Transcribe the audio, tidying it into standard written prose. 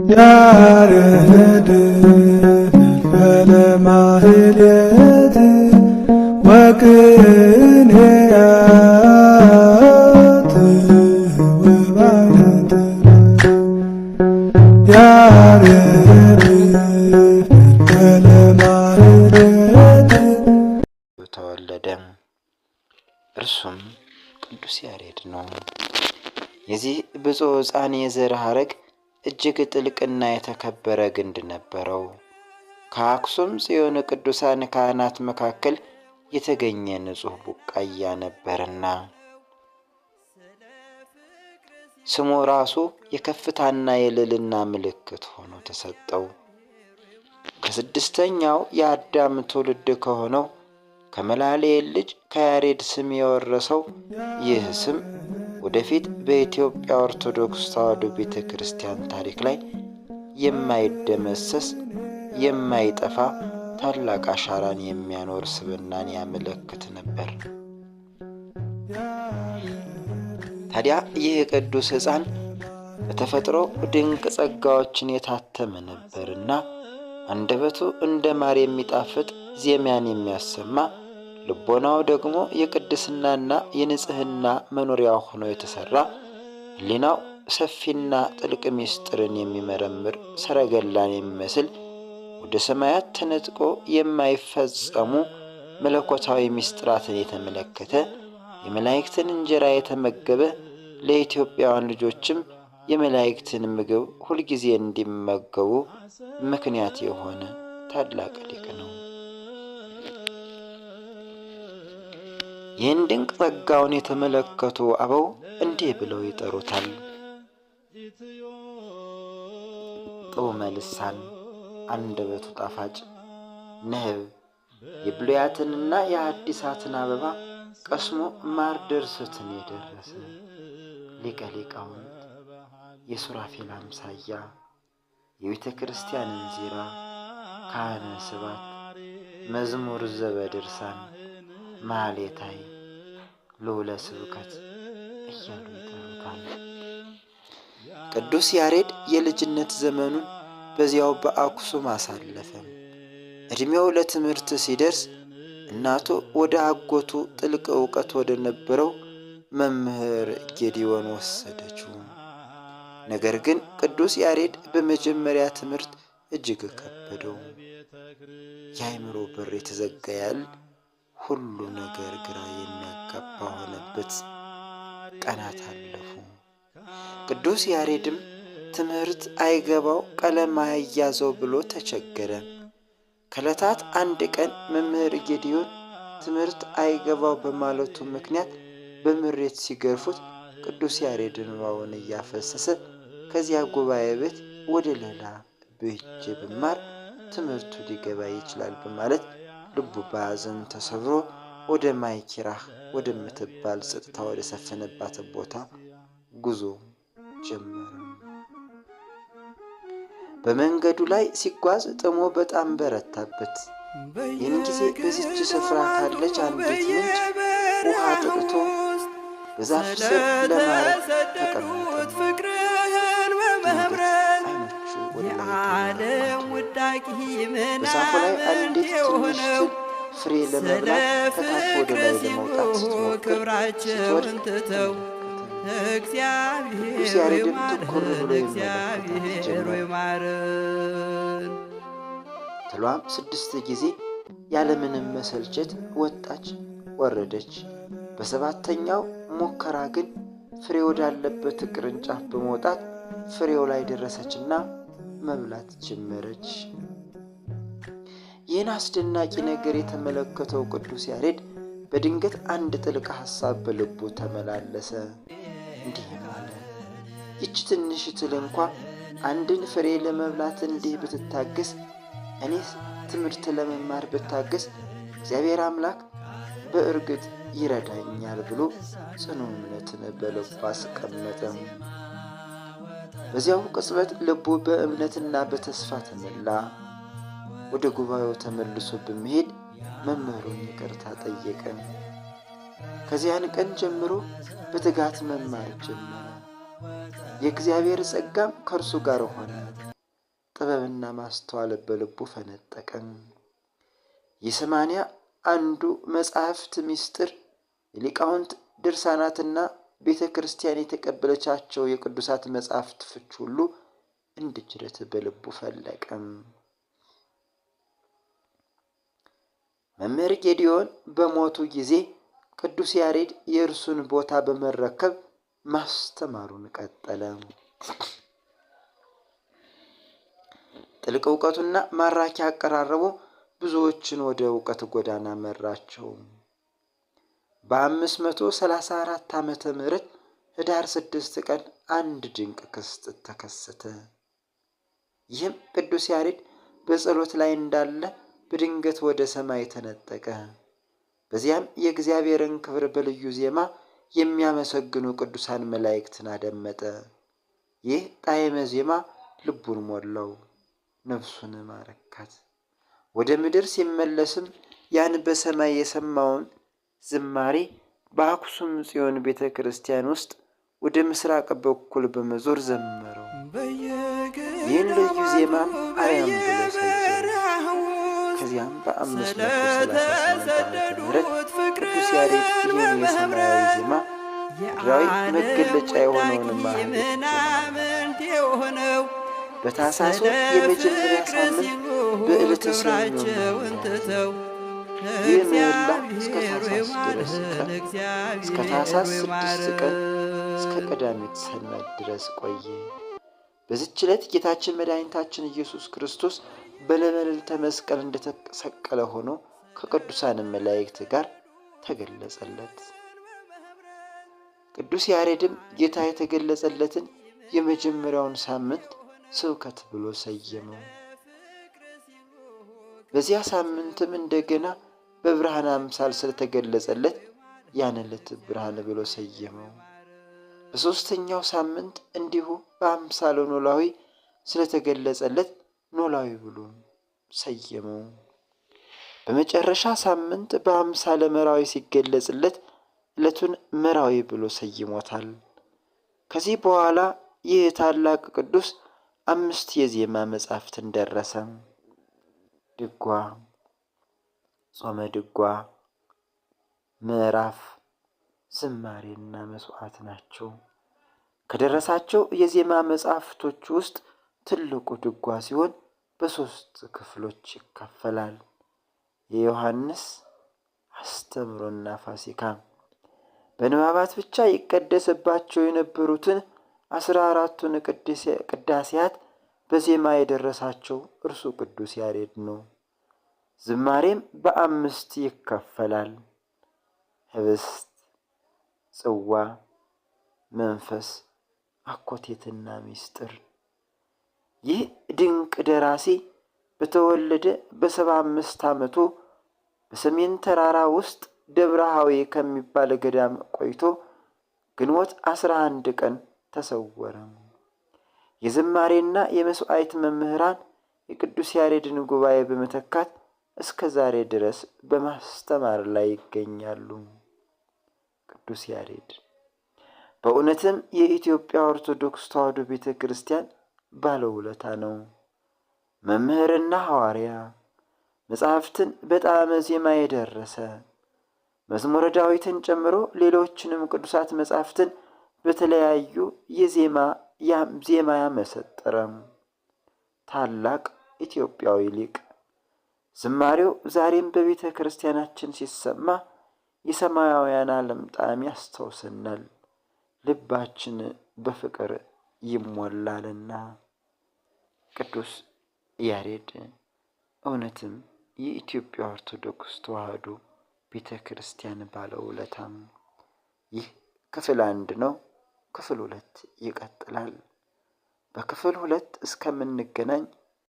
ያሬድ ለማህሌት ወቅኔያት ወባሕት ያሬድ ለማህሌት ተወለደ። እርሱም ቅዱስ ያሬድ ነው። የዚህ ብፁዕ ሕፃን የዘር ሐረግ እጅግ ጥልቅና የተከበረ ግንድ ነበረው። ከአክሱም ጽዮን ቅዱሳን ካህናት መካከል የተገኘ ንጹሕ ቡቃያ ነበርና ስሙ ራሱ የከፍታና የልዕልና ምልክት ሆኖ ተሰጠው። ከስድስተኛው የአዳም ትውልድ ከሆነው ከመላልኤል ልጅ ከያሬድ ስም የወረሰው ይህ ስም ወደፊት በኢትዮጵያ ኦርቶዶክስ ተዋሕዶ ቤተ ክርስቲያን ታሪክ ላይ የማይደመሰስ የማይጠፋ ታላቅ አሻራን የሚያኖር ስብዕናን ያመለክት ነበር። ታዲያ ይህ ቅዱስ ሕፃን በተፈጥሮ ድንቅ ጸጋዎችን የታተመ ነበርና አንደበቱ እንደ ማር የሚጣፍጥ ዜማን የሚያሰማ ልቦናው ደግሞ የቅድስናና የንጽሕና መኖሪያ ሆኖ የተሠራ ሕሊናው ሰፊና ጥልቅ ምስጢርን የሚመረምር ሰረገላን የሚመስል ወደ ሰማያት ተነጥቆ የማይፈጸሙ መለኮታዊ ምስጢራትን የተመለከተ የመላእክትን እንጀራ የተመገበ ለኢትዮጵያውያን ልጆችም የመላእክትን ምግብ ሁልጊዜ እንዲመገቡ ምክንያት የሆነ ታላቅ ሊቅ ነው። ይህን ድንቅ ጸጋውን የተመለከቱ አበው እንዲህ ብለው ይጠሩታል። ጡመ ልሳን፣ አንደበቱ ጣፋጭ፣ ንህብ የብሉያትንና የሐዲሳትን አበባ ቀስሞ ማር ድርሰትን የደረሰ ሊቀ ሊቃውንት፣ የሱራፌል አምሳያ፣ የቤተ ክርስቲያንን ዜራ፣ ካህነ ስባት፣ መዝሙር ዘበድርሳን፣ ማህሌታይ፣ ልዑለ ስብከት እያሉ ይጠሩታል። ቅዱስ ያሬድ የልጅነት ዘመኑን በዚያው በአክሱም አሳለፈ። ዕድሜው ለትምህርት ሲደርስ እናቱ ወደ አጎቱ ጥልቅ ዕውቀት ወደ ነበረው መምህር ጌዲዮን ወሰደችው። ነገር ግን ቅዱስ ያሬድ በመጀመሪያ ትምህርት እጅግ ከበደው። የአእምሮ በር የተዘጋ ያህል ሁሉ ነገር ግራ የሚያጋባ ሆነበት። ቀናት አለፉ። ቅዱስ ያሬድም ትምህርት አይገባው ቀለም አይያዘው ብሎ ተቸገረ። ከዕለታት አንድ ቀን መምህር ጌዲዮን ትምህርት አይገባው በማለቱ ምክንያት በምሬት ሲገርፉት ቅዱስ ያሬድ እንባውን እያፈሰሰ ከዚያ ጉባኤ ቤት ወደ ሌላ ብሄጄ ብማር ትምህርቱ ሊገባ ይችላል በማለት ልቡ በሐዘን ተሰብሮ ወደ ማይኪራህ ወደምትባል ጸጥታ ወደ ሰፈነባት ቦታ ጉዞ ጀመረ። በመንገዱ ላይ ሲጓዝ ጥሞ በጣም በረታበት። ይህን ጊዜ በዚች ስፍራ ካለች አንዲት ምንጭ ውሃ ጠጥቶ በዛፍ ስር ለማረፍ ተቀመጠ። አይኖቹ ወደ ላይ በዛፉ ላይ አንዲት ትንሽ ትል ፍሬ ለመብላት ከታች ወደ ላይ ለመውጣት ስትሞክር ስትወድቅ ቅዱስ ያሬድም ትኩር ብሎ ይመለከታት ጀመረ። ትሏም 6 ጊዜ ያለምንም መሰልቸት ወጣች ወረደች። በሰባተኛው ሙከራ ግን ፍሬ ወዳለበት ቅርንጫፍ በመውጣት ፍሬው ላይ ደረሰችና መብላት ጀመረች። ይህን አስደናቂ ነገር የተመለከተው ቅዱስ ያሬድ በድንገት አንድ ጥልቅ ሐሳብ በልቡ ተመላለሰ። እንዲህ አለ፣ ይህች ትንሽ ትል እንኳ አንድን ፍሬ ለመብላት እንዲህ ብትታገስ፣ እኔስ ትምህርት ለመማር ብታገስ እግዚአብሔር አምላክ በእርግጥ ይረዳኛል ብሎ ጽኑ እምነትን በልቡ አስቀመጠ። በዚያው ቅጽበት ልቡ በእምነትና በተስፋ ተሞላ። ወደ ጉባኤው ተመልሶ በመሄድ መምህሩን ይቅርታ ጠየቀ። ከዚያን ቀን ጀምሮ በትጋት መማር ጀመረ። የእግዚአብሔር ጸጋም ከእርሱ ጋር ሆነ። ጥበብና ማስተዋል በልቡ ፈነጠቀ። የሰማንያ አንዱ መጻሕፍት ምስጢር፣ የሊቃውንት ድርሳናትና ቤተ ክርስቲያን የተቀበለቻቸው የቅዱሳት መጻሕፍት ፍች ሁሉ እንደ ጅረት በልቡ ፈለቀ። መምህር ጌዲዮን በሞቱ ጊዜ ቅዱስ ያሬድ የእርሱን ቦታ በመረከብ ማስተማሩን ቀጠለ። ጥልቅ እውቀቱና ማራኪ አቀራረቡ ብዙዎችን ወደ እውቀት ጎዳና መራቸው። በ534 ዓመተ ምህረት ህዳር 6 ቀን አንድ ድንቅ ክስተት ተከሰተ። ይህም ቅዱስ ያሬድ በጸሎት ላይ እንዳለ በድንገት ወደ ሰማይ ተነጠቀ። በዚያም የእግዚአብሔርን ክብር በልዩ ዜማ የሚያመሰግኑ ቅዱሳን መላእክትን አደመጠ። ይህ ጣዕመ ዜማ ልቡን ሞላው፣ ነፍሱን ማረካት። ወደ ምድር ሲመለስም ያን በሰማይ የሰማውን ዝማሬ በአክሱም ጽዮን ቤተ ክርስቲያን ውስጥ ወደ ምስራቅ በኩል በመዞር ዘመረው። ይህን ልዩ ዜማም አርያም ብሎ ሰየመው። ከዚያም በ538 ዓመተ ምህረት ቅዱስ ያሬድ ይህን የሰማያዊ ዜማ ምድራዊ መገለጫ የሆነውን ማህሌት የሆነው በታኅሳስ የመጀመሪያ ሳምንት በዕለተ ሰኞ ነው። ይህ ምህላ እስከ ታኅሳስ 6 ቀን እስከ ቀዳሚት ሰንበት ድረስ ቆየ። በዚህች ዕለት ጌታችን መድኃኒታችን ኢየሱስ ክርስቶስ በለመልዕልተ መስቀል እንደተሰቀለ ሆኖ ከቅዱሳን መላእክት ጋር ተገለጸለት። ቅዱስ ያሬድም ጌታ የተገለጸለትን የመጀመሪያውን ሳምንት ስብከት ብሎ ሰየመው። በዚያ ሳምንትም እንደገና በብርሃን አምሳል ስለተገለጸለት ያን ዕለት ብርሃን ብሎ ሰየመው። በሦስተኛው ሳምንት እንዲሁ በአምሳለ ኖላዊ ስለተገለጸለት ኖላዊ ብሎ ሰየመው። በመጨረሻ ሳምንት በአምሳለ መራዊ ሲገለጽለት ዕለቱን መራዊ ብሎ ሰይሞታል። ከዚህ በኋላ ይህ ታላቅ ቅዱስ 5 የዜማ መጻሕፍትን ደረሰ። ድጓ፣ ጾመ ድጓ፣ ምዕራፍ፣ ዝማሬና መስዋዕት ናቸው። ከደረሳቸው የዜማ መጻሕፍቶች ውስጥ ትልቁ ድጓ ሲሆን በ3 ክፍሎች ይከፈላል። የዮሐንስ፣ አስተምሮና ፋሲካ። በንባባት ብቻ ይቀደስባቸው የነበሩትን 14ቱን ቅዳሴያት በዜማ የደረሳቸው እርሱ ቅዱስ ያሬድ ነው። ዝማሬም በ5 ይከፈላል። ህብስት፣ ጽዋ፣ መንፈስ፣ አኮቴትና ምስጢር። ይህ ድንቅ ደራሲ በተወለደ በ75 ዓመቱ በሰሜን ተራራ ውስጥ ደብረ ሐዊ ከሚባል ገዳም ቆይቶ ግንቦት 11 ቀን ተሰወረ። የዝማሬና የመስዋዕት መምህራን የቅዱስ ያሬድን ጉባኤ በመተካት እስከ ዛሬ ድረስ በማስተማር ላይ ይገኛሉ። ቅዱስ ያሬድ በእውነትም የኢትዮጵያ ኦርቶዶክስ ተዋሕዶ ቤተ ክርስቲያን ባለውለታ ነው። መምህርና ሐዋርያ፣ መጻሕፍትን በጣዕመ ዜማ የደረሰ፣ መዝሙረ ዳዊትን ጨምሮ ሌሎችንም ቅዱሳት መጻሕፍትን በተለያዩ ዜማ ያመሰጠረ ታላቅ ኢትዮጵያዊ ሊቅ። ዝማሬው ዛሬም በቤተ ክርስቲያናችን ሲሰማ የሰማያውያን ዓለም ጣዕም ያስታውሰናል፣ ልባችን በፍቅር ይሞላልና። ቅዱስ ያሬድ እውነትም የኢትዮጵያ ኦርቶዶክስ ተዋሕዶ ቤተ ክርስቲያን ባለውለታም። ይህ ክፍል 1 ነው። ክፍል 2 ይቀጥላል። በክፍል 2 እስከምንገናኝ